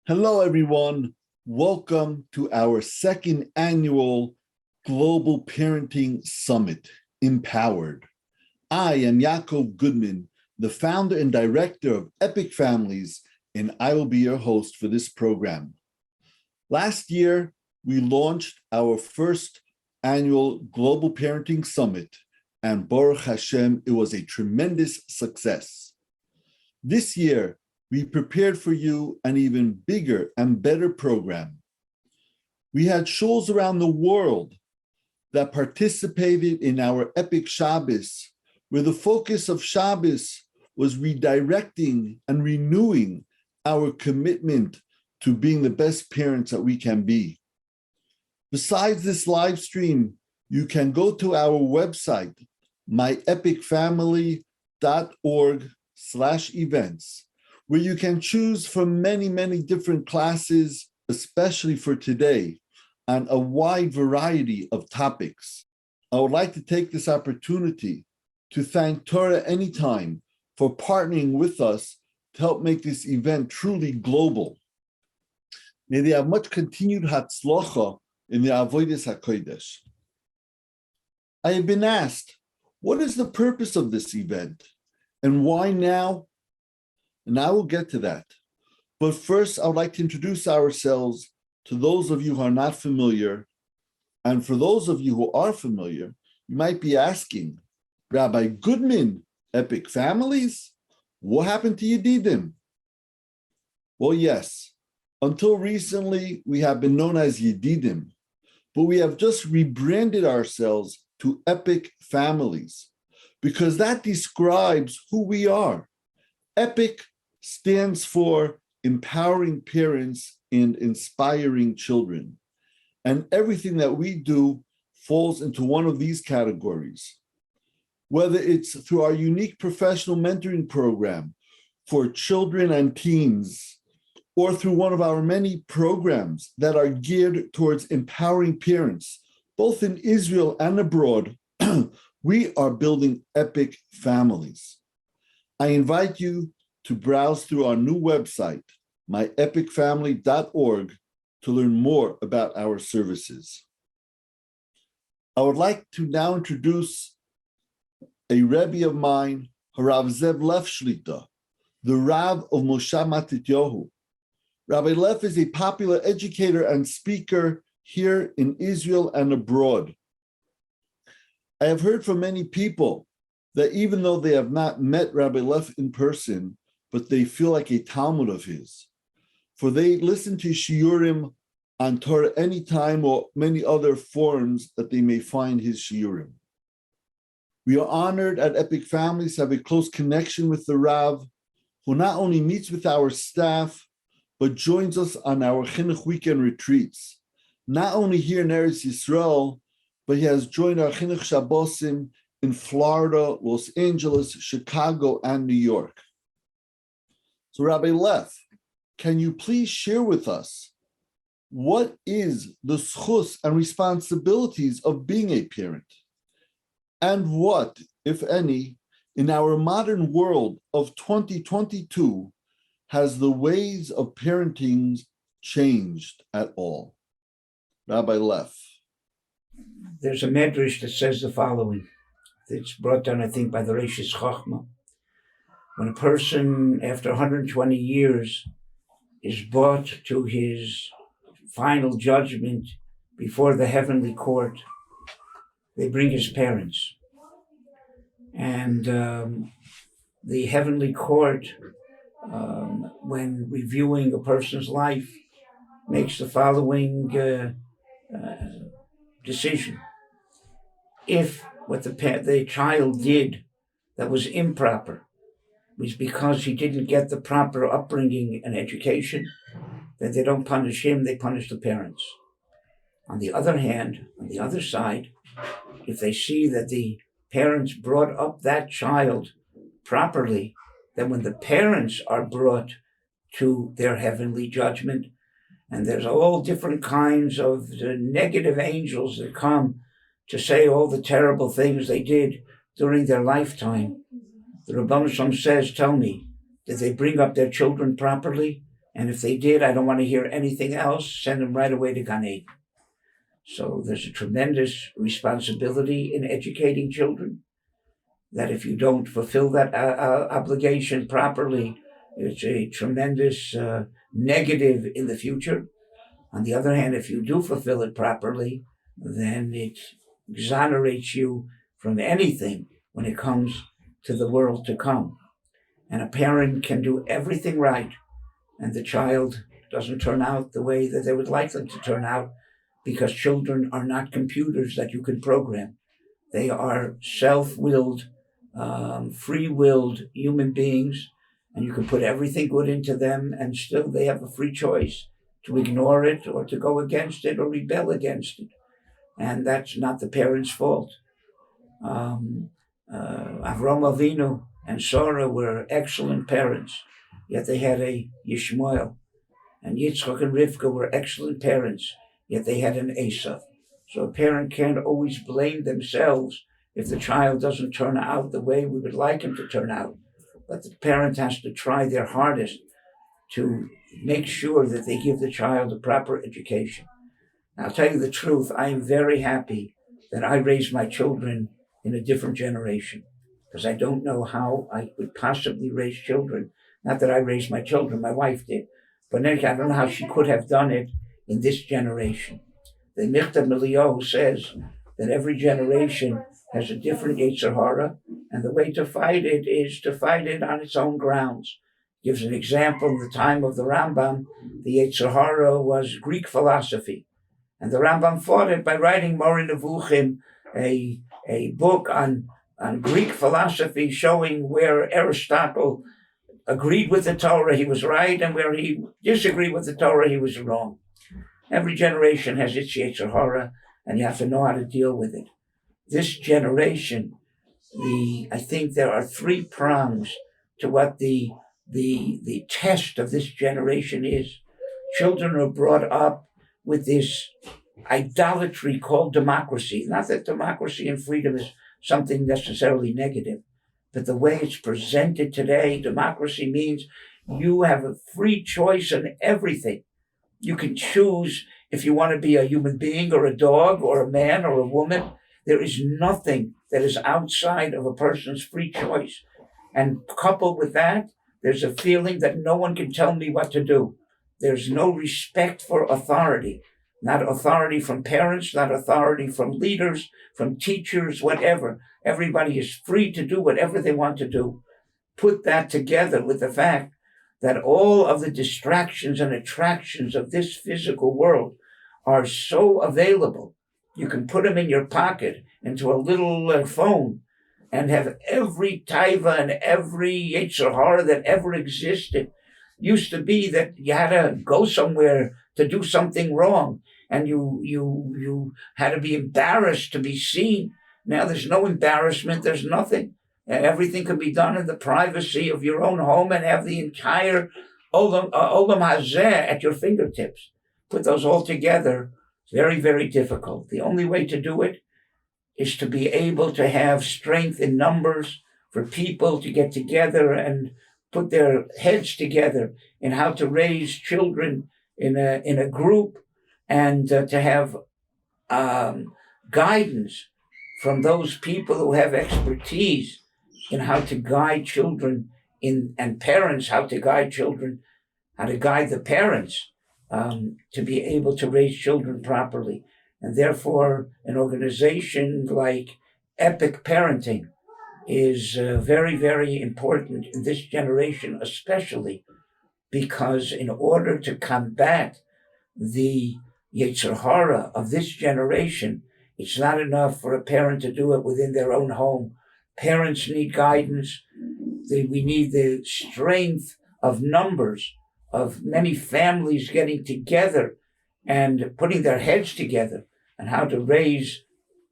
Hello, everyone. Welcome to our second annual Global Parenting Summit, Empowered. I am Yaacov Goodman, the founder and director of Epic Families, and I will be your host for this program. Last year, we launched our first annual Global Parenting Summit, and Baruch Hashem, it was a tremendous success. This year, we prepared for you an even bigger and better program. We had shuls around the world that participated in our Epic Shabbos, where the focus of Shabbos was redirecting and renewing our commitment to being the best parents that we can be. Besides this live stream, you can go to our website, myepicfamily.org/events, where you can choose from many, many different classes, especially for today, on a wide variety of topics. I would like to take this opportunity to thank Torah Anytime for partnering with us to help make this event truly global. May they have much continued hatzlocha in the Avodas HaKodesh. I have been asked, what is the purpose of this event and why now? And I will get to that. But first, I would like to introduce ourselves to those of you who are not familiar. And for those of you who are familiar, you might be asking, Rabbi Goodman, Epic Families? What happened to Yedidim? Well, yes, until recently, we have been known as Yedidim, but we have just rebranded ourselves to Epic Families because that describes who we are. Epic stands for empowering parents and inspiring children. And everything that we do falls into one of these categories. Whether it's through our unique professional mentoring program for children and teens, or through one of our many programs that are geared towards empowering parents, both in Israel and abroad, we are building epic families. I invite you to browse through our new website, myepicfamily.org, to learn more about our services. I would like to now introduce a Rebbe of mine, Harav Zev Leff Shlita, the Rav of Moshe Matityahu. Rabbi Leff is a popular educator and speaker here in Israel and abroad. I have heard from many people that even though they have not met Rabbi Leff in person, but they feel like a Talmud of his. For they listen to shiurim on Torah Anytime or many other forums that they may find his shiurim. We are honored at Epic Families to have a close connection with the Rav, who not only meets with our staff, but joins us on our Chinuch weekend retreats. Not only here in Eretz Yisrael, but he has joined our Chinuch Shabbosim in Florida, Los Angeles, Chicago, and New York. So Rabbi Leff, can you please share with us what is the zchus and responsibilities of being a parent? And what, if any, in our modern world of 2022, has the ways of parenting changed at all? Rabbi Leff. There's a medrash that says the following. It's brought down, I think, by the Reishis Chachma. When a person, after 120 years, is brought to his final judgment before the heavenly court, they bring his parents. And the heavenly court, when reviewing a person's life, makes the following decision. If what the child did that was improper was because he didn't get the proper upbringing and education, then they don't punish him, they punish the parents. On the other hand, on the other side, if they see that the parents brought up that child properly, then when the parents are brought to their heavenly judgment, and there's all different kinds of negative angels that come to say all the terrible things they did during their lifetime, the Rebbe says, tell me, did they bring up their children properly? And if they did, I don't want to hear anything else. Send them right away to Gan Eden. So there's a tremendous responsibility in educating children, that if you don't fulfill that obligation properly, it's a tremendous negative in the future. On the other hand, if you do fulfill it properly, then it exonerates you from anything when it comes to the world to come. And a parent can do everything right, and the child doesn't turn out the way that they would like them to turn out, because children are not computers that you can program. They are self-willed, free-willed human beings, and you can put everything good into them, and still they have a free choice to ignore it or to go against it or rebel against it. And that's not the parent's fault. Avram Avinu and Sarah were excellent parents, yet they had a Yishmael. And Yitzchak and Rivka were excellent parents, yet they had an Esav. So a parent can't always blame themselves if the child doesn't turn out the way we would like him to turn out. But the parent has to try their hardest to make sure that they give the child a proper education. Now, I'll tell you the truth, I am very happy that I raised my children in a different generation, because I don't know how I could possibly raise children. Not that I raised my children, my wife did, but I don't know how she could have done it in this generation. The Michtav Miliyahu says that every generation has a different Yetzer Hara, and the way to fight it is to fight it on its own grounds. Gives an example. In the time of the Rambam, the Yetzer Hara was Greek philosophy, and the Rambam fought it by writing Moreh Nevuchim, a book on Greek philosophy, showing where Aristotle agreed with the Torah, he was right, and where he disagreed with the Torah, he was wrong. Every generation has its Yetzer Hara, and you have to know how to deal with it. This generation, I think there are three prongs to what the test of this generation is. Children are brought up with this idolatry called democracy. Not that democracy and freedom is something necessarily negative, but the way it's presented today, democracy means you have a free choice in everything. You can choose if you want to be a human being or a dog or a man or a woman. There is nothing that is outside of a person's free choice. And coupled with that, there's a feeling that no one can tell me what to do. There's no respect for authority. Not authority from parents, not authority from leaders, from teachers, whatever. Everybody is free to do whatever they want to do. Put that together with the fact that all of the distractions and attractions of this physical world are so available. You can put them in your pocket into a little phone and have every taiva and every Yetzer Hara that ever existed. Used to be that you had to go somewhere to do something wrong, and you had to be embarrassed to be seen. Now there's no embarrassment, there's nothing. Everything can be done in the privacy of your own home and have the entire Olam Hazeh at your fingertips. Put those all together, very, very difficult. The only way to do it is to be able to have strength in numbers for people to get together and put their heads together in how to raise children in a group, and to have guidance from those people who have expertise in how to guide children, and parents how to guide children, how to guide the parents to be able to raise children properly. And therefore, an organization like Epic Parenting is very, very important in this generation, especially because in order to combat the Yetzer Hara of this generation, it's not enough for a parent to do it within their own home. Parents need guidance. We need the strength of numbers, of many families getting together and putting their heads together and how to raise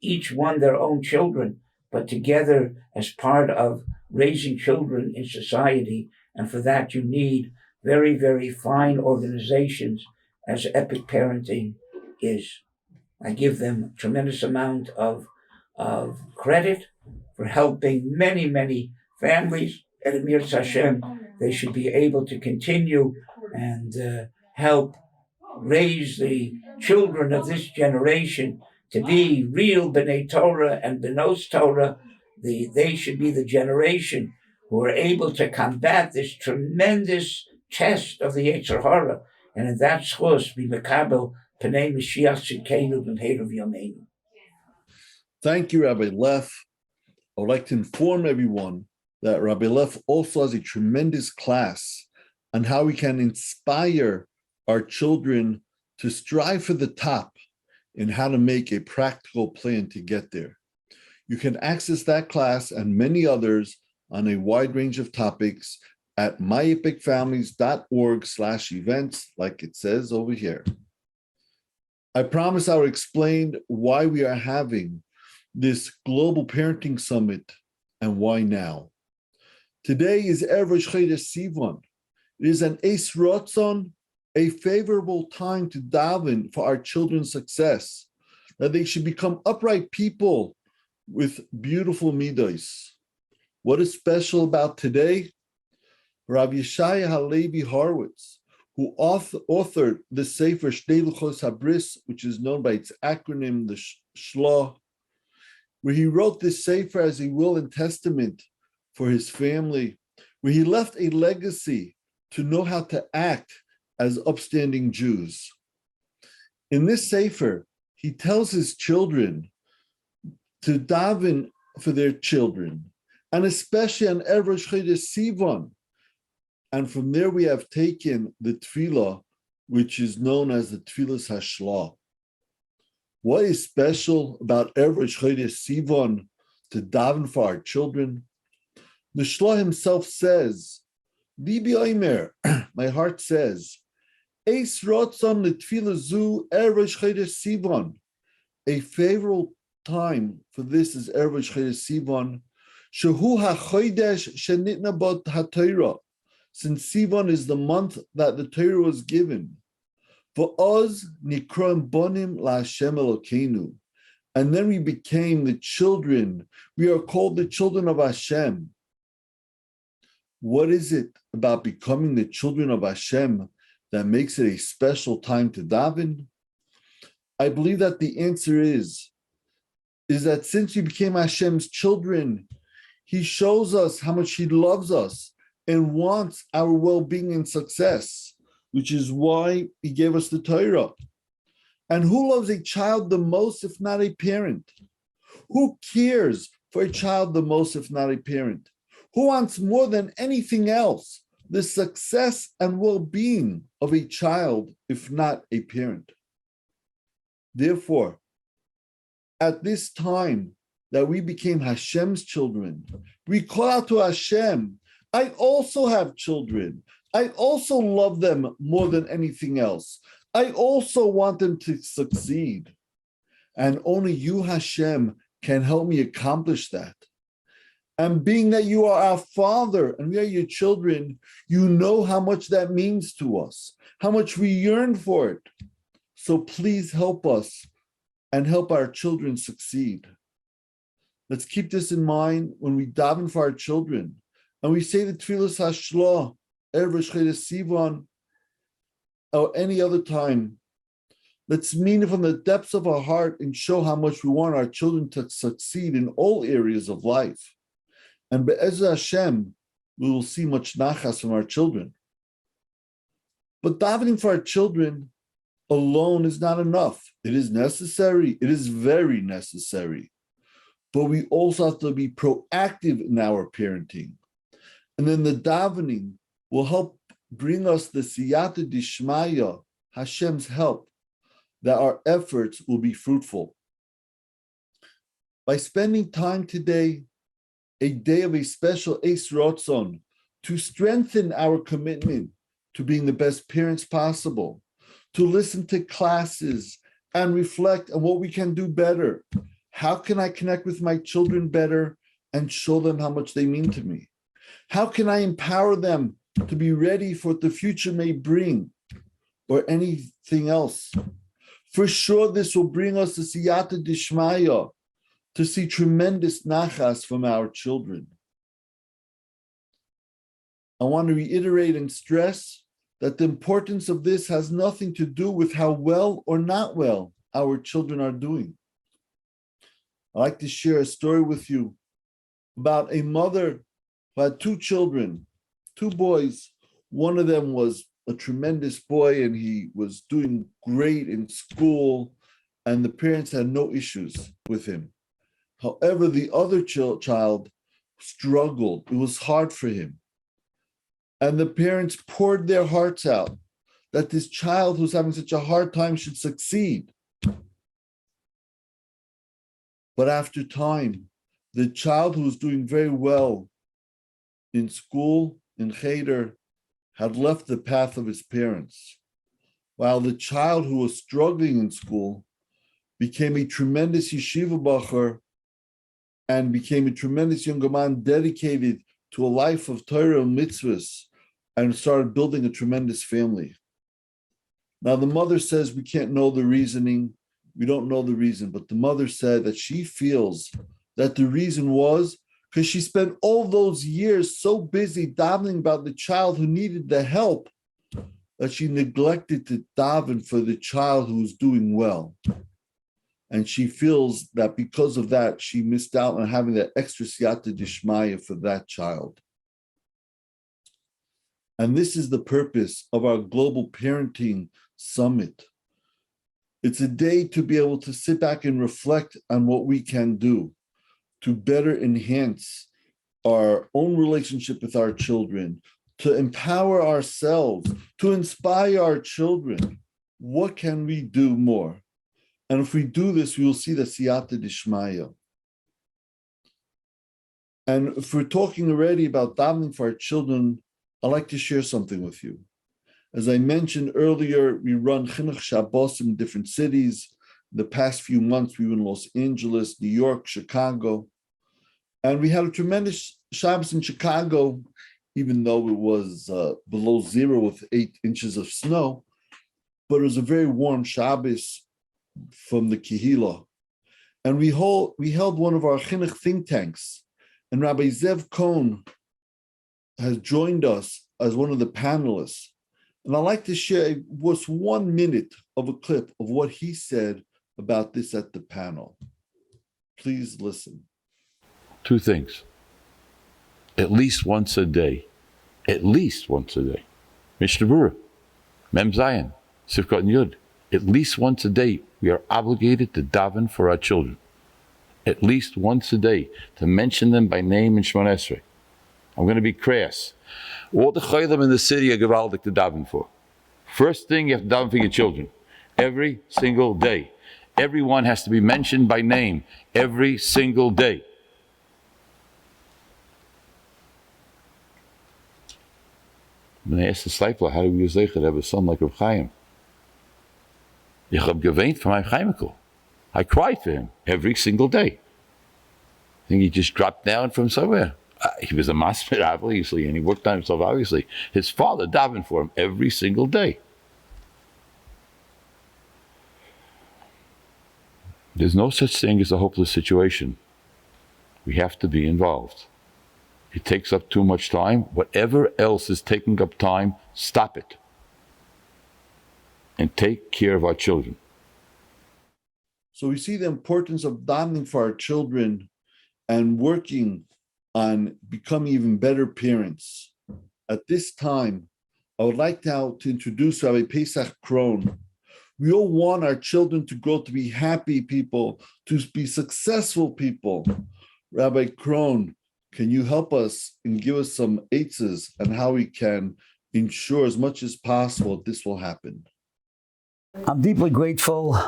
each one their own children, but together as part of raising children in society. And for that, you need very, very fine organizations as Epic Parenting is. I give them a tremendous amount of credit for helping many, many families. And Amir Hashem, they should be able to continue and help raise the children of this generation to be real B'nai Torah and B'nos Torah. They should be the generation who are able to combat this tremendous test of the Yetzer Hara, and in that schus be Mekabel Pnei Mashiach Shekenu B'Meiru V'Yameinu. Thank you, Rabbi Leff. I would like to inform everyone that Rabbi Leff also has a tremendous class on how we can inspire our children to strive for the top and how to make a practical plan to get there. You can access that class and many others on a wide range of topics at myepicfamilies.org/events, like it says over here. I promise I will explain why we are having this Global Parenting Summit and why now. Today is Erev Rosh Chodesh Sivan. It is an Eis Ratzon, a favorable time to daven for our children's success, that they should become upright people with beautiful midos. What is special about today? Rav Yeshaya Halevi Horowitz, who authored the Sefer Shnei Luchos Habris, which is known by its acronym, the Shlah, where he wrote this Sefer as a will and testament for his family, where he left a legacy to know how to act as upstanding Jews. In this Sefer, he tells his children to daven for their children, and especially on Erev Rosh Chodesh Sivan. And from there we have taken the tefillah, which is known as the Tefillas Hashlah. What is special about Erev Rosh Chodesh Sivan to daven for our children? The Shlah himself says, Libi Omer, my heart says, Eis Ratzon L'Tefillah Zu Erev Rosh Chodesh Sivan. A favorable time for this is Erev Rosh Chodesh Sivan. Shehu HaChodesh Shenitna Bot HaTorah. Since Sivan is the month that the Torah was given. V'oz Nikroim Bonim LaHashem Elokeinu. And then we became the children. We are called the children of Hashem. What is it about becoming the children of Hashem that makes it a special time to daven? I believe that the answer is that since we became Hashem's children, He shows us how much He loves us and wants our well-being and success, which is why He gave us the Torah. And who loves a child the most, if not a parent? Who cares for a child the most, if not a parent? Who wants more than anything else the success and well-being of a child, if not a parent? Therefore, at this time that we became Hashem's children, we call out to Hashem, I also have children. I also love them more than anything else. I also want them to succeed. And only you, Hashem, can help me accomplish that. And being that you are our Father and we are your children, you know how much that means to us, how much we yearn for it. So please help us and help our children succeed. Let's keep this in mind when we daven for our children. And we say the Tefillas Hashlah, Erev Rosh Chodesh Sivan, or any other time. Let's mean it from the depths of our heart and show how much we want our children to succeed in all areas of life. And Be'ezra Hashem, we will see much nachas from our children. But davening for our children alone is not enough. It is necessary. It is very necessary. But we also have to be proactive in our parenting. And then the davening will help bring us the siyata dishmaya, Hashem's help, that our efforts will be fruitful. By spending time today, a day of a special Eis Ratzon, to strengthen our commitment to being the best parents possible, to listen to classes and reflect on what we can do better. How can I connect with my children better and show them how much they mean to me? How can I empower them to be ready for what the future may bring or anything else? For sure, this will bring us the siyata dishmaya to see tremendous nachas from our children. I want to reiterate and stress that the importance of this has nothing to do with how well or not well our children are doing. I'd like to share a story with you about a mother who had two children, two boys. One of them was a tremendous boy and he was doing great in school, and the parents had no issues with him. However, the other child struggled. It was hard for him. And the parents poured their hearts out that this child who's having such a hard time should succeed. But after time, the child who was doing very well in school, in Cheder, had left the path of his parents, while the child who was struggling in school became a tremendous yeshiva bacher and became a tremendous young man dedicated to a life of Torah and mitzvahs, and started building a tremendous family. Now, the mother says we can't know the reasoning. We don't know the reason, but the mother said that she feels that the reason was because she spent all those years so busy davening about the child who needed the help that she neglected to daven for the child who's doing well. And she feels that because of that, she missed out on having that extra siyata dishmaya for that child. And this is the purpose of our Global Parenting Summit. It's a day to be able to sit back and reflect on what we can do to better enhance our own relationship with our children, to empower ourselves, to inspire our children. What can we do more? And if we do this, we will see the siyata dishmaya. And if we're talking already about davening for our children, I'd like to share something with you. As I mentioned earlier, we run Chinuch Shabbos in different cities. The past few months, we were in Los Angeles, New York, Chicago. And we had a tremendous Shabbos in Chicago, even though it was below zero with 8 inches of snow. But it was a very warm Shabbos from the Kehillah. And we held one of our Chinuch think tanks. And Rabbi Krohn has joined us as one of the panelists. And I'd like to share just 1 minute of a clip of what he said about this at the panel. Please listen. 2 things. At least once a day. At least once a day. Mishnah Berurah, Mem Zayin, Sifkat and Yud. At least once a day, we are obligated to daven for our children. At least once a day, to mention them by name in Shemona Esrei. I'm going to be crass. All the chaylim in the city are gewaldik to daven for. First thing, you have to daven for your children. Every single day. Everyone has to be mentioned by name. Every single day. When I asked the disciple, how do we use to have a son like Rav Chaim? Ich hab geweint for my Chaimikel. I cried for him every single day. I think he just dropped down from somewhere. He was a masmid, obviously, and he worked on himself, obviously. His father davened for him every single day. There's no such thing as a hopeless situation. We have to be involved. It takes up too much time. Whatever else is taking up time, stop it. And take care of our children. So we see the importance of davening for our children and working on becoming even better parents. At this time, I would like now to introduce Rabbi Paysach Krohn. We all want our children to grow to be happy people, to be successful people. Rabbi Krohn, can you help us and give us some eitzes on how we can ensure as much as possible this will happen? I'm deeply grateful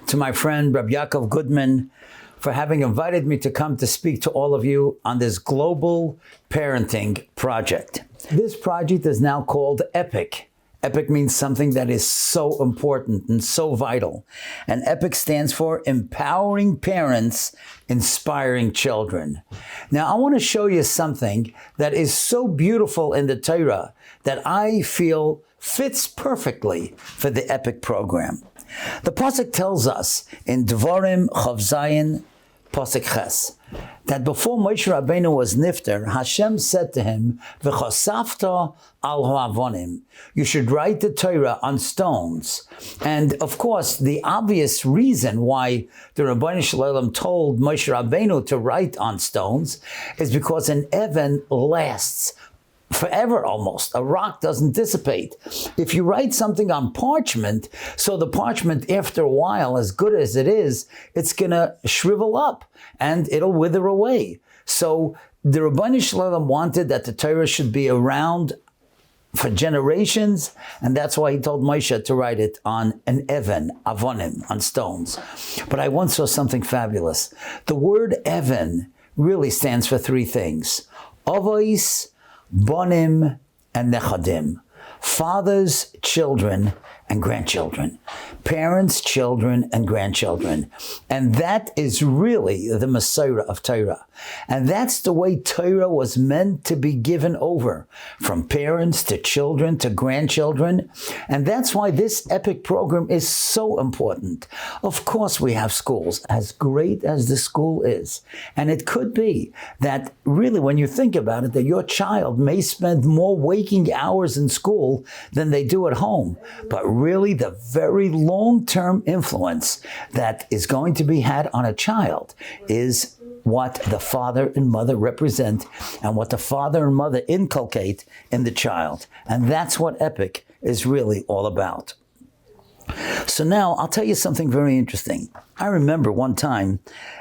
to my friend Rabbi Yaacov Goodman for having invited me to come to speak to all of you on this global parenting project. This project is now called EPIC. EPIC means something that is so important and so vital. And EPIC stands for Empowering Parents, Inspiring Children. Now, I want to show you something that is so beautiful in the Torah that I feel fits perfectly for the EPIC program. The Paysach tells us in Devarim Chav Zayin, Pasuk Ches, that before Moshe Rabbeinu was nifter, Hashem said to him, "V'chosafta al ha'avonim." You should write the Torah on stones. And of course, the obvious reason why the Rabbeinu Shalom told Moshe Rabbeinu to write on stones is because an even lasts forever almost. A rock doesn't dissipate. If you write something on parchment, so the parchment after a while, as good as it is, it's going to shrivel up and it'll wither away. So the Rabbeinu Shalom wanted that the Torah should be around for generations, and that's why he told Moshe to write it on an even, avonim, on stones. But I once saw something fabulous. The word even really stands for three things: avos, bonim, and nechadim. Fathers, children, and grandchildren. Parents, children, and grandchildren. And that is really the Messiah of Torah. And that's the way Torah was meant to be given over, from parents to children to grandchildren. And that's why this epic program is so important. Of course, we have schools, as great as the school is. And it could be that really, when you think about it, that your child may spend more waking hours in school than they do at home. But really, the very long-term influence that is going to be had on a child is what the father and mother represent and what the father and mother inculcate in the child. And that's what Epic is really all about. So now I'll tell you something very interesting. I remember one time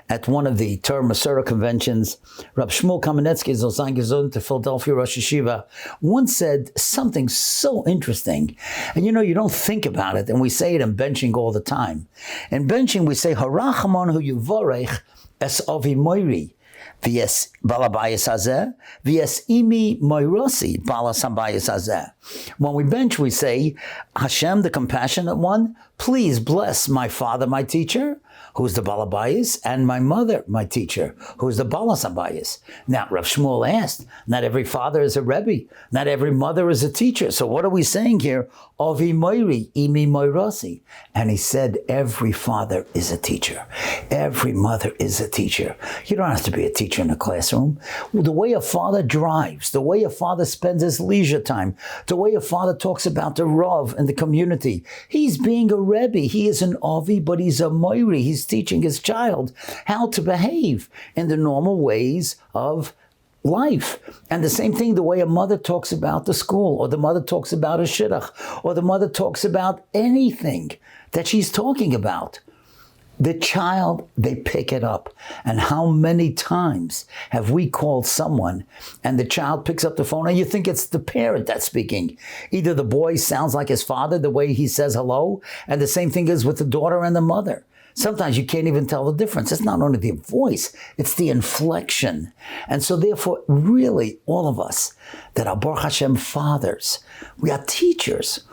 at one of the Torah Masorah conventions, Rabbi Shmuel Kamenetsky, Zolzan Gezon to Philadelphia Rosh Yeshiva, once said something so interesting. And you know, you don't think about it, and we say it in benching all the time. In benching, we say, Harachamon hu yuvorech es avi moiri. V'yes balabayis hazeh, v'yes imi moirosi balas habayis hazeh. When we bench, we say, Hashem, the compassionate one, please bless my father, my teacher, who's the balabayis, and my mother, my teacher, who's the balas habayis. Now, Rav Shmuel asked, not every father is a Rebbe, not every mother is a teacher. So what are we saying here? Avi moiri, imi moirosi. And he said, every father is a teacher. Every mother is a teacher. You don't have to be a teacher in a classroom. The way a father drives, the way a father spends his leisure time, the way a father talks about the Rav and the community. He's being a Rebbe. He is an Avi, but he's a Moiri. He's teaching his child how to behave in the normal ways of life. And the same thing, the way a mother talks about the school, or the mother talks about a shidduch, or the mother talks about anything that she's talking about. The child, they pick it up. And how many times have we called someone and the child picks up the phone and you think it's the parent that's speaking? Either the boy sounds like his father, the way he says hello, and the same thing is with the daughter and the mother. Sometimes you can't even tell the difference. It's not only the voice, it's the inflection. And so therefore, really, all of us that are Baruch Hashem fathers, we are teachers.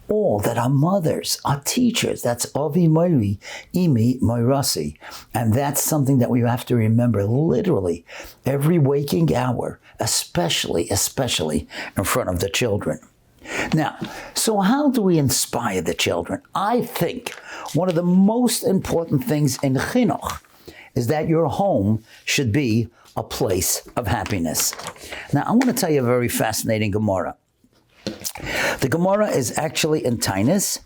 All that are mothers are teachers. That's Avi Moiri, Imi Moirasi. And that's something that we have to remember literally every waking hour, especially in front of the children. Now, so how do we inspire the children? I think one of the most important things in chinuch is that your home should be a place of happiness. Now, I want to tell you a very fascinating Gemara. The Gemara is actually in Tainus,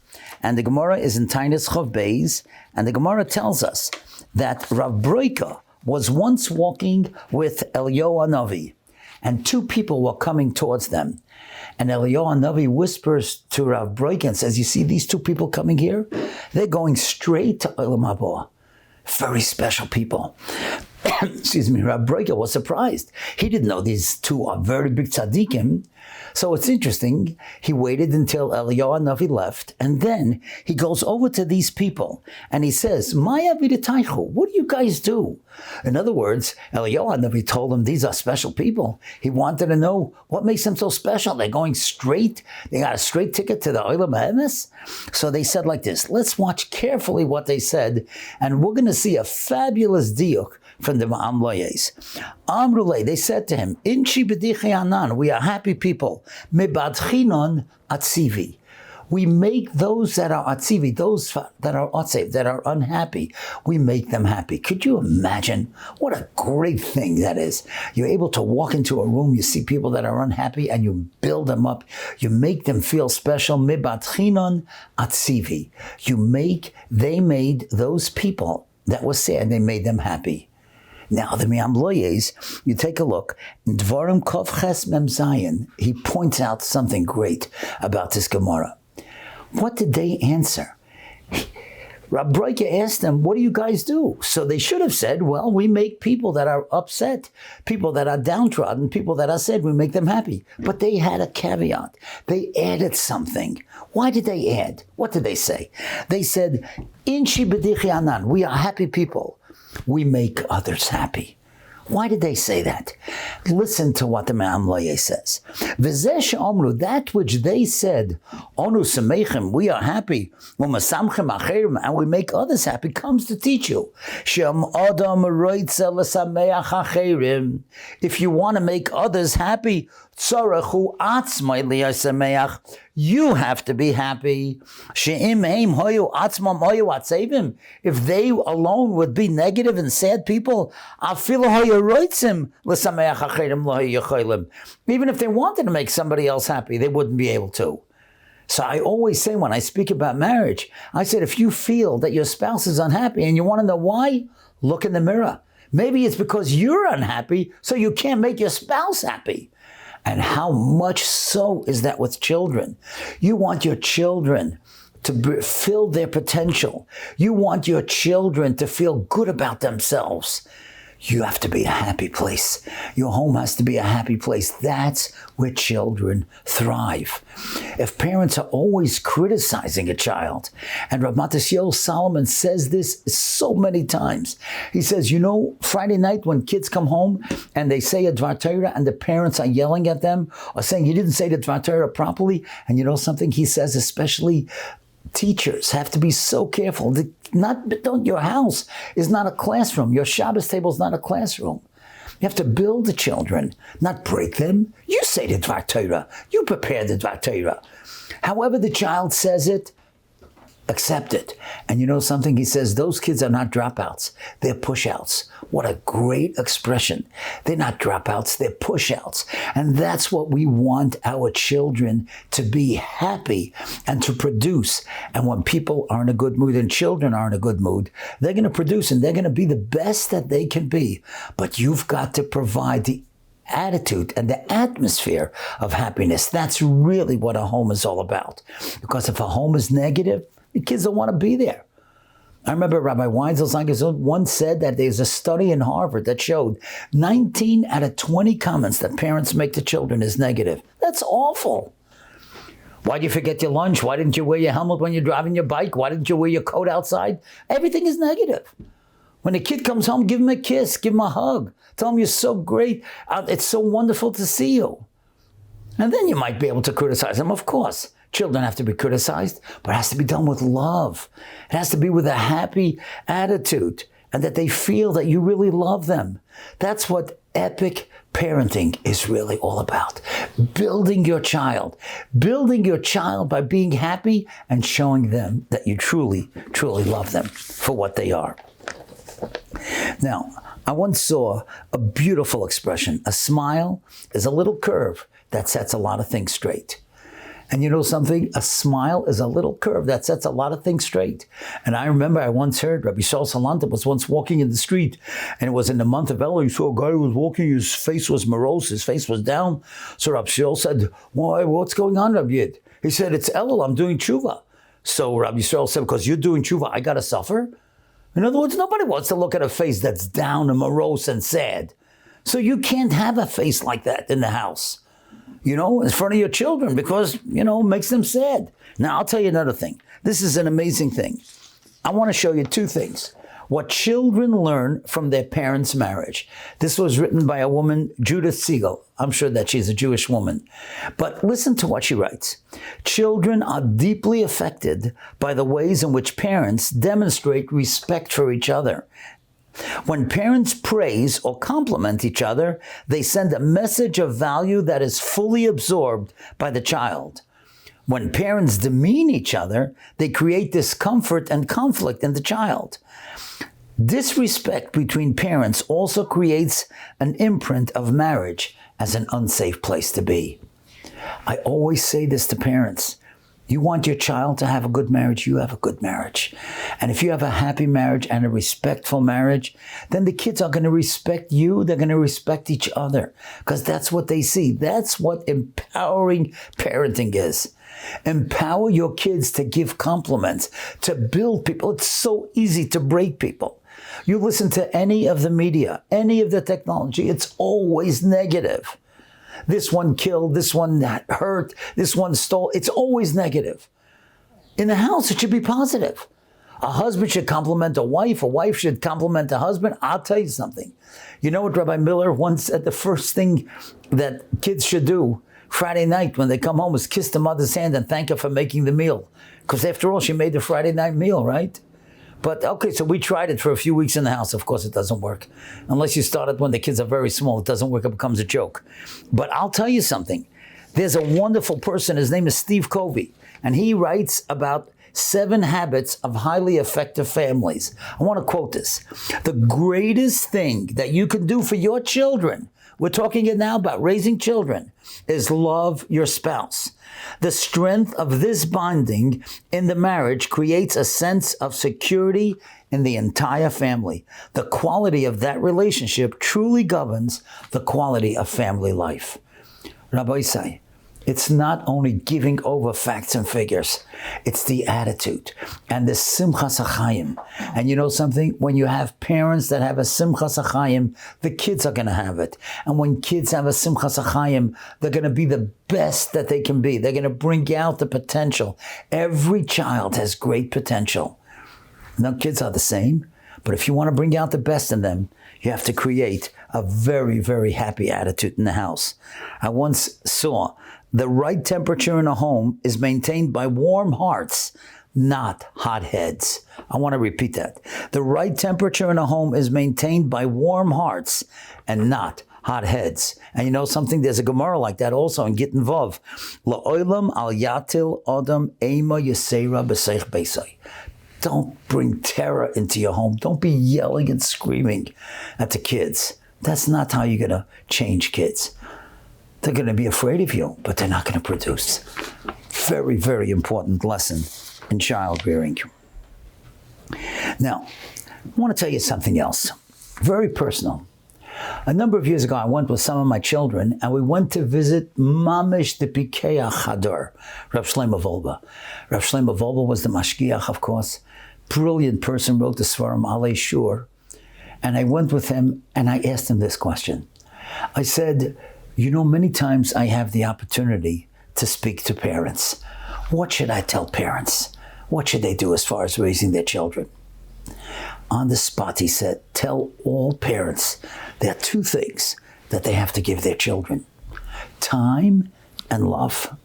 and the Gemara is in Tainus Chav Beis, and the Gemara tells us that Rav Broika was once walking with Eliyahu Hanavi, and two people were coming towards them. And Eliyahu Hanavi whispers to Rav Broika and says, you see these two people coming here? They're going straight to Olam Haba. Very special people. Excuse me, Rav Broika was surprised. He didn't know these two are very big tzaddikim. So it's interesting, he waited until Eliyahu Hanavi left, and then he goes over to these people, and he says, Maya Viditaichu, what do you guys do? In other words, Eliyahu Hanavi told him these are special people. He wanted to know what makes them so special. They're going straight, they got a straight ticket to the Olam Ha'emes. So they said like this, let's watch carefully what they said, and we're going to see a fabulous diuk from the Ma'am Loyes. Amrulay, they said to him, Inchi b'dichei anan, we are happy people. Mebadchinon atzivi. We make those that are atzivi, those that are otsev, that are unhappy, we make them happy. Could you imagine what a great thing that is? You're able to walk into a room, you see people that are unhappy, and you build them up. You make them feel special. Mibatchinon atzivi. They made those people that were sad, they made them happy. Now, the Mi'am Loyes, you take a look, in Dvarim Kov Ches Mem Zayin, he points out something great about this Gemara. What did they answer? Rabbi asked them, what do you guys do? So they should have said, well, we make people that are upset, people that are downtrodden, people that are sad, we make them happy. But they had a caveat. They added something. Why did they add? What did they say? They said, Inshi b'dichi anan, we are happy people. We make others happy. Why did they say that? Listen to what the Me'am Loye says. V'zesh omru, that which they said, onu semechim, we are happy, u'masamchem acherim, and we make others happy, comes to teach you. Shem adam roitze l'sameach acherim. If you want to make others happy, tzarachu atzmai liyasameach, you have to be happy. She'im heim hoyu atzmam hoyu atzevim. If they alone would be negative and sad people, afilu hoyu roitzim l'sameach acherim lo'hoyu yochaylim. Even if they wanted to make somebody else happy, they wouldn't be able to. So I always say when I speak about marriage, I said, if you feel that your spouse is unhappy and you want to know why, look in the mirror. Maybe it's because you're unhappy, so you can't make your spouse happy. And how much so is that with children? You want your children to fill their potential. You want your children to feel good about themselves. You have to be a happy place. Your home has to be a happy place. That's where children thrive. If parents are always criticizing a child, and Rav Matisyahu Solomon says this so many times. He says, you know, Friday night when kids come home and they say a Dvar Torah and the parents are yelling at them or saying, you didn't say the Dvar Torah properly, and you know something he says, especially teachers have to be so careful. Your house is not a classroom. Your Shabbos table is not a classroom. You have to build the children, not break them. You say the Dvar Torah. You prepare the Dvar Torah. However the child says it, accept it. And you know something? He says, those kids are not dropouts. They're pushouts. What a great expression. They're not dropouts. They're pushouts. And that's what we want our children to be, happy and to produce. And when people are in a good mood and children are in a good mood, they're going to produce and they're going to be the best that they can be. But you've got to provide the attitude and the atmosphere of happiness. That's really what a home is all about. Because if a home is negative, the kids don't want to be there. I remember Rabbi Weinzel once said that there's a study in Harvard that showed 19 out of 20 comments that parents make to children is negative. That's awful. Why did you forget your lunch? Why didn't you wear your helmet when you're driving your bike? Why didn't you wear your coat outside? Everything is negative. When a kid comes home, give him a kiss, give him a hug. Tell him you're so great. It's so wonderful to see you. And then you might be able to criticize them, of course. Children have to be criticized, but it has to be done with love. It has to be with a happy attitude and that they feel that you really love them. That's what epic parenting is really all about. Building your child by being happy and showing them that you truly, truly love them for what they are. Now, I once saw a beautiful expression. A smile is a little curve that sets a lot of things straight. And you know something? A smile is a little curve that sets a lot of things straight. And I remember I once heard Rabbi Shaul Salanta was once walking in the street, and it was in the month of Elul. He saw a guy who was walking, his face was morose, his face was down. So Rabbi Shaul said, "Why, what's going on, Rabbi Yid?" He said, "It's Elul, I'm doing tshuva." So Rabbi Shaul said, "Because you're doing tshuva, I got to suffer?" In other words, nobody wants to look at a face that's down and morose and sad. So you can't have a face like that in the house, in front of your children, because, it makes them sad. Now, I'll tell you another thing. This is an amazing thing. I want to show you two things. What children learn from their parents' marriage. This was written by a woman, Judith Siegel. I'm sure that she's a Jewish woman. But listen to what she writes. Children are deeply affected by the ways in which parents demonstrate respect for each other. When parents praise or compliment each other, they send a message of value that is fully absorbed by the child. When parents demean each other, they create discomfort and conflict in the child. Disrespect between parents also creates an imprint of marriage as an unsafe place to be. I always say this to parents. You want your child to have a good marriage, you have a good marriage. And if you have a happy marriage and a respectful marriage, then the kids are going to respect you, they're going to respect each other, because that's what they see. That's what empowering parenting is. Empower your kids to give compliments, to build people. It's so easy to break people. You listen to any of the media, any of the technology, it's always negative. This one killed, this one hurt, this one stole. It's always negative. In the house, it should be positive. A husband should compliment a wife should compliment a husband. I'll tell you something. You know what Rabbi Miller once said? The first thing that kids should do Friday night when they come home is kiss the mother's hand and thank her for making the meal. Because after all, she made the Friday night meal, right? But okay, so we tried it for a few weeks in the house. Of course, it doesn't work. Unless you start it when the kids are very small, it doesn't work, it becomes a joke. But I'll tell you something. There's a wonderful person, his name is Steve Covey, and he writes about 7 habits of highly effective families. I want to quote this. The greatest thing that you can do for your children, we're talking now about raising children, is love your spouse. The strength of this bonding in the marriage creates a sense of security in the entire family. The quality of that relationship truly governs the quality of family life. Rabbi say, it's not only giving over facts and figures, it's the attitude and the simchas hachayim. And you know something? When you have parents that have a simchas hachayim, the kids are going to have it. And when kids have a simchas hachayim, they're going to be the best that they can be. They're going to bring out the potential. Every child has great potential. No kids are the same, but if you want to bring out the best in them, you have to create a very, very happy attitude in the house. I once saw the right temperature in a home is maintained by warm hearts, not hot heads. I want to repeat that. The right temperature in a home is maintained by warm hearts and not hot heads. And you know something? There's a Gemara like that also in Gittin Vav. La'olam al yatil adam ema yisera b'seich beisai. Don't bring terror into your home. Don't be yelling and screaming at the kids. That's not how you're going to change kids. They're going to be afraid of you, but they're not going to produce. Very, very important lesson in child rearing. Now, I want to tell you something else. Very personal. A number of years ago, I went with some of my children, and we went to visit Mamish the Pikeach Hador, Rav Shlomo Wolbe. Rav Shlomo Wolbe was the Mashgiach, of course. Brilliant person, wrote the Svarim Alei Shur. And I went with him, and I asked him this question. I said, you know, many times I have the opportunity to speak to parents. What should I tell parents? What should they do as far as raising their children? On the spot, he said, tell all parents there are 2 things that they have to give their children: time and love.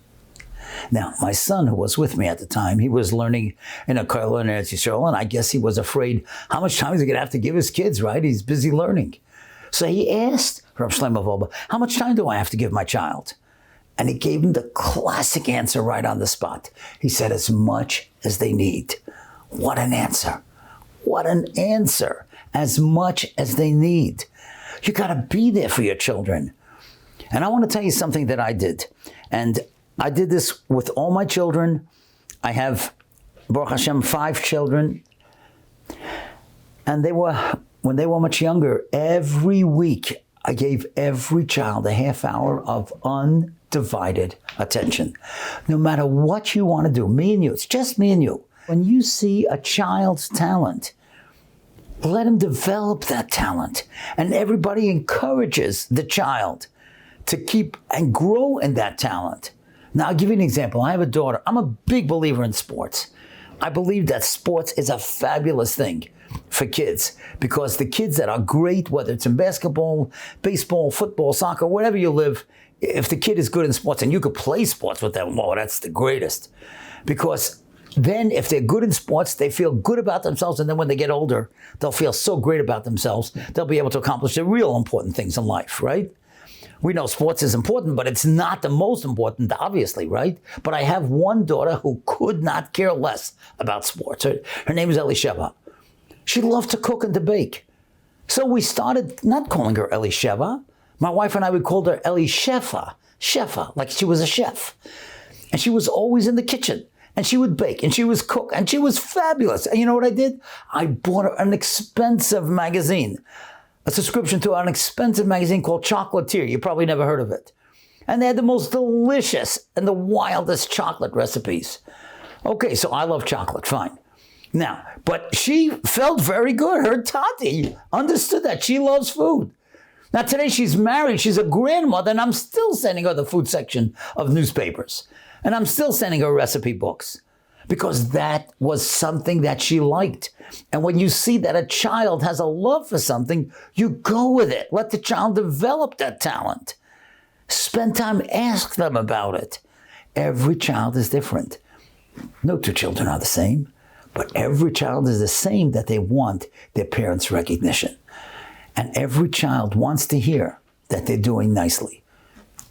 Now, my son, who was with me at the time, he was learning in a kollel in Eretz Yisrael, and I guess he was afraid how much time is he going to have to give his kids, right? He's busy learning. So he asked Rav Shlomo Wolbe, how much time do I have to give my child? And he gave him the classic answer right on the spot. He said, as much as they need. What an answer. What an answer. As much as they need. You got to be there for your children. And I want to tell you something that I did. And I did this with all my children. I have, Baruch Hashem, 5 children. And when they were much younger, every week I gave every child a half hour of undivided attention. No matter what you want to do, me and you, it's just me and you. When you see a child's talent, let him develop that talent. And everybody encourages the child to keep and grow in that talent. Now, I'll give you an example. I have a daughter. I'm a big believer in sports. I believe that sports is a fabulous thing for kids, because the kids that are great, whether it's in basketball, baseball, football, soccer, wherever you live, if the kid is good in sports and you could play sports with them, well, that's the greatest. Because then if they're good in sports, they feel good about themselves, and then when they get older, they'll feel so great about themselves, they'll be able to accomplish the real important things in life, right? We know sports is important, but it's not the most important, obviously, right? But I have one daughter who could not care less about sports. Her name is Elisheva. She loved to cook and to bake. So we started not calling her Elisheva. My wife and I, we called her Elishefa, Shefa, like she was a chef. And she was always in the kitchen. And she would bake, and she was cook, and she was fabulous. And you know what I did? I bought her an expensive magazine, a subscription to an expensive magazine called Chocolatier. You probably never heard of it. And they had the most delicious and the wildest chocolate recipes. Okay, so I love chocolate, fine. Now, but she felt very good. Her Tati understood that. She loves food. Now today she's married, she's a grandmother, and I'm still sending her the food section of newspapers. And I'm still sending her recipe books because that was something that she liked. And when you see that a child has a love for something, you go with it. Let the child develop that talent. Spend time, ask them about it. Every child is different. No two children are the same, but every child is the same that they want their parents' recognition. And every child wants to hear that they're doing nicely.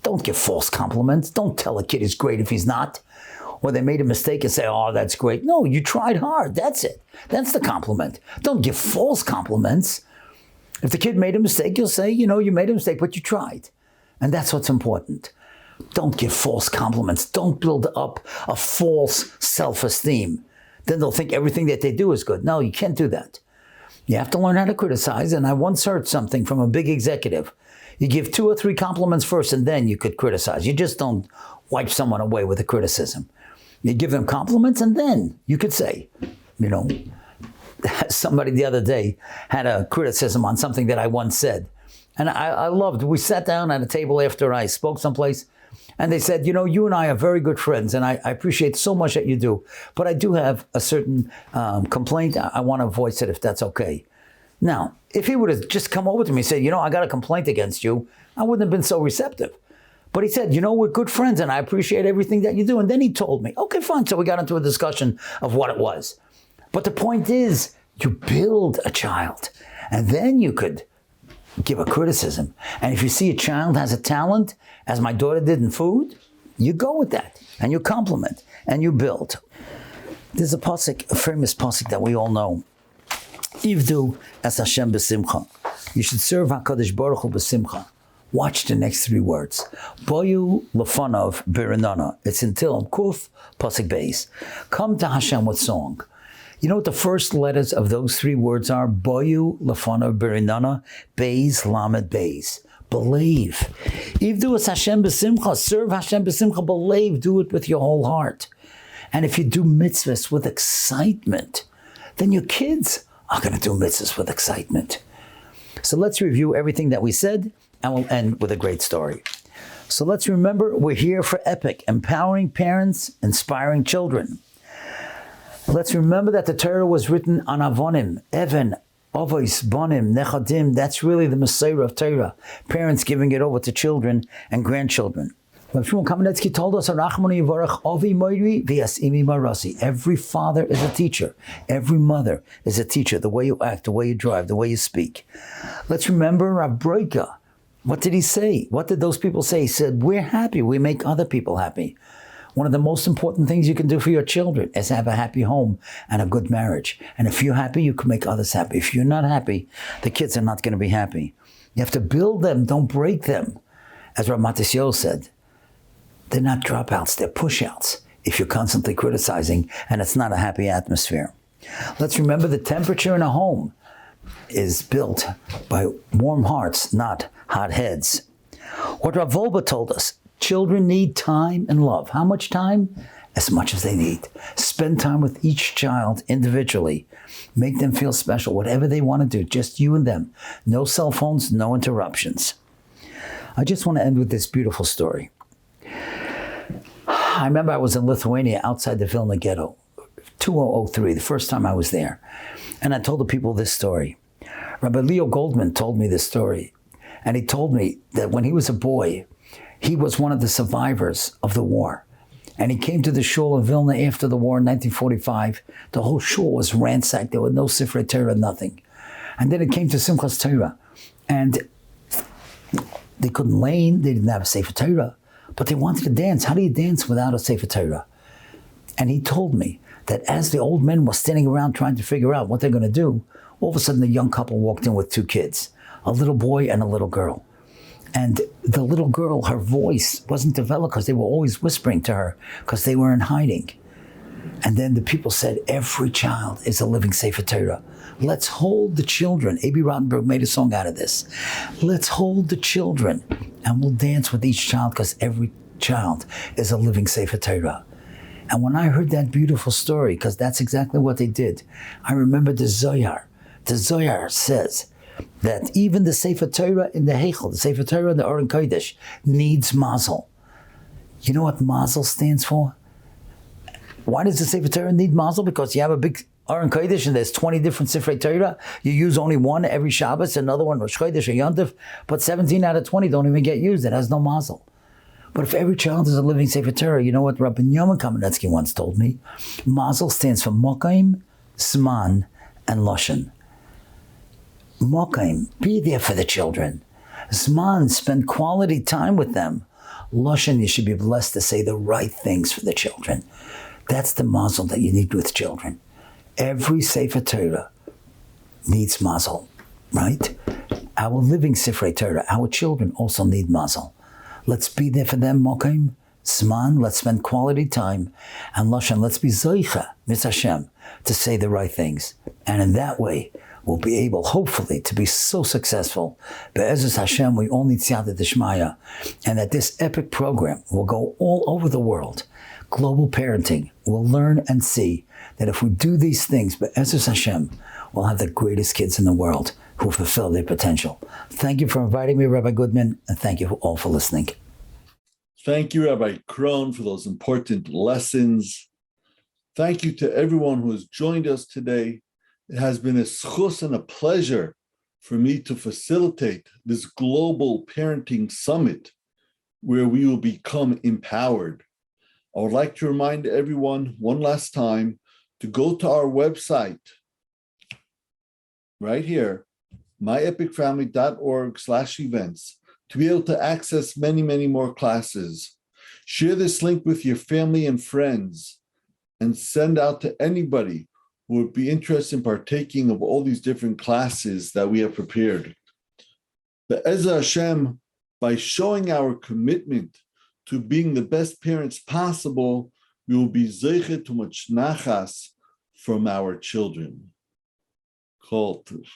Don't give false compliments. Don't tell a kid he's great if he's not. Or they made a mistake and say, oh, that's great. No, you tried hard. That's it. That's the compliment. Don't give false compliments. If the kid made a mistake, you'll say, you made a mistake, but you tried. And that's what's important. Don't give false compliments. Don't build up a false self-esteem. Then they'll think everything that they do is good. No, you can't do that. You have to learn how to criticize. And I once heard something from a big executive. You give 2 or 3 compliments first, and then you could criticize. You just don't wipe someone away with a criticism. You give them compliments, and then you could say, somebody the other day had a criticism on something that I once said. And I loved, we sat down at a table after I spoke someplace, and they said, you and I are very good friends, and I appreciate so much that you do. But I do have a certain complaint. I want to voice it if that's okay. Now, if he would have just come over to me and said, I got a complaint against you, I wouldn't have been so receptive. But he said, we're good friends and I appreciate everything that you do. And then he told me, okay, fine. So we got into a discussion of what it was. But the point is, you build a child and then you could give a criticism. And if you see a child has a talent, as my daughter did in food, you go with that and you compliment and you build. There's a famous pasuk that we all know. Ivdu as Hashem b'simcha. You should serve HaKadosh Baruch Hu b'simcha. Watch the next 3 words. Boyu lefanov b'rinana. It's in Tilm Kuf pasuk beis. Come to Hashem with song. You know what the first letters of those 3 words are? Boyu lefanov b'rinana. Beis lamed beis. Believe. Ivdu as Hashem b'simcha. Serve Hashem b'simcha. Believe. Do it with your whole heart. And if you do mitzvahs with excitement, then your kids are going to do mitzvahs with excitement. So let's review everything that we said, and we'll end with a great story. So let's remember, we're here for Epic, empowering parents, inspiring children. Let's remember that the Torah was written on Avonim, Even, Avos, Bonim, Nechadim. That's really the Messiah of Torah. Parents giving it over to children and grandchildren. Rabbi Shmuel Kamenetsky told us, every father is a teacher. Every mother is a teacher. The way you act, the way you drive, the way you speak. Let's remember Rabbi. What did he say? What did those people say? He said, we're happy. We make other people happy. One of the most important things you can do for your children is have a happy home and a good marriage. And if you're happy, you can make others happy. If you're not happy, the kids are not going to be happy. You have to build them, don't break them. As Rav Matisyahu said, they're not dropouts, they're pushouts if you're constantly criticizing and it's not a happy atmosphere. Let's remember the temperature in a home is built by warm hearts, not hot heads. What Rav Wolbe told us, children need time and love. How much time? As much as they need. Spend time with each child individually. Make them feel special, whatever they want to do, just you and them. No cell phones, no interruptions. I just want to end with this beautiful story. I remember I was in Lithuania outside the Vilna ghetto, 2003, the first time I was there. And I told the people this story. Rabbi Leo Goldman told me this story. And he told me that when he was a boy, he was one of the survivors of the war. And he came to the shul of Vilna after the war in 1945. The whole shul was ransacked. There was no Sifrei Torah, nothing. And then it came to Simchas Torah. And They couldn't lane, they didn't have a Sefer Torah, but they wanted to dance. How do you dance without a Sefer Torah? And he told me that as the old men were standing around trying to figure out what they're going to do, all of a sudden a young couple walked in with 2 kids, a little boy and a little girl. And the little girl, her voice wasn't developed because they were always whispering to her because they were in hiding. And then the people said, every child is a living Sefer Torah. Let's hold the children. A.B. Rottenberg made a song out of this. Let's hold the children and we'll dance with each child because every child is a living Sefer Torah. And when I heard that beautiful story, because that's exactly what they did, I remember the Zohar. The Zohar says that even the Sefer Torah in the Heichel, the Sefer Torah in the Aron Kodesh, needs mazel. You know what mazel stands for? Why does the Sefer Torah need mazel? Because you have a big Aron Kodesh and there's 20 different Sefer Torah. You use only one every Shabbos, another one Rosh Chodesh or Yontif, but 17 out of 20 don't even get used. It has no mazel. But if every child is a living Sefer Torah, you know what Rabbi Yoman Kamenetsky once told me? Mazel stands for Mokaim, Zman, and Loshen. Mokaim, be there for the children. Zman, spend quality time with them. Loshen, you should be blessed to say the right things for the children. That's the mazel that you need with children. Every Sefer Torah needs mazel, right? Our living Sefer Torah, our children also need mazel. Let's be there for them, Mokaim, Zman, let's spend quality time, and Loshen, let's be Zoicha, Miss Hashem, to say the right things. And in that way, we'll be able, hopefully, to be so successful. Be'ezus Hashem, we all need Siyata Dishmaya, and that this epic program will go all over the world. Global parenting will learn and see that if we do these things, Be'ezus Hashem, we'll have the greatest kids in the world who fulfill their potential. Thank you for inviting me, Rabbi Goodman, and thank you all for listening. Thank you, Rabbi Krohn, for those important lessons. Thank you to everyone who has joined us today. It has been a schus and a pleasure for me to facilitate this global parenting summit where we will become empowered. I would like to remind everyone one last time to go to our website right here, myepicfamily.org/events, to be able to access many, many more classes. Share this link with your family and friends and send out to anybody who would be interested in partaking of all these different classes that we have prepared. Be'ezah Hashem, by showing our commitment to being the best parents possible, we will be zeiche to much nachas from our children. Kol tuv.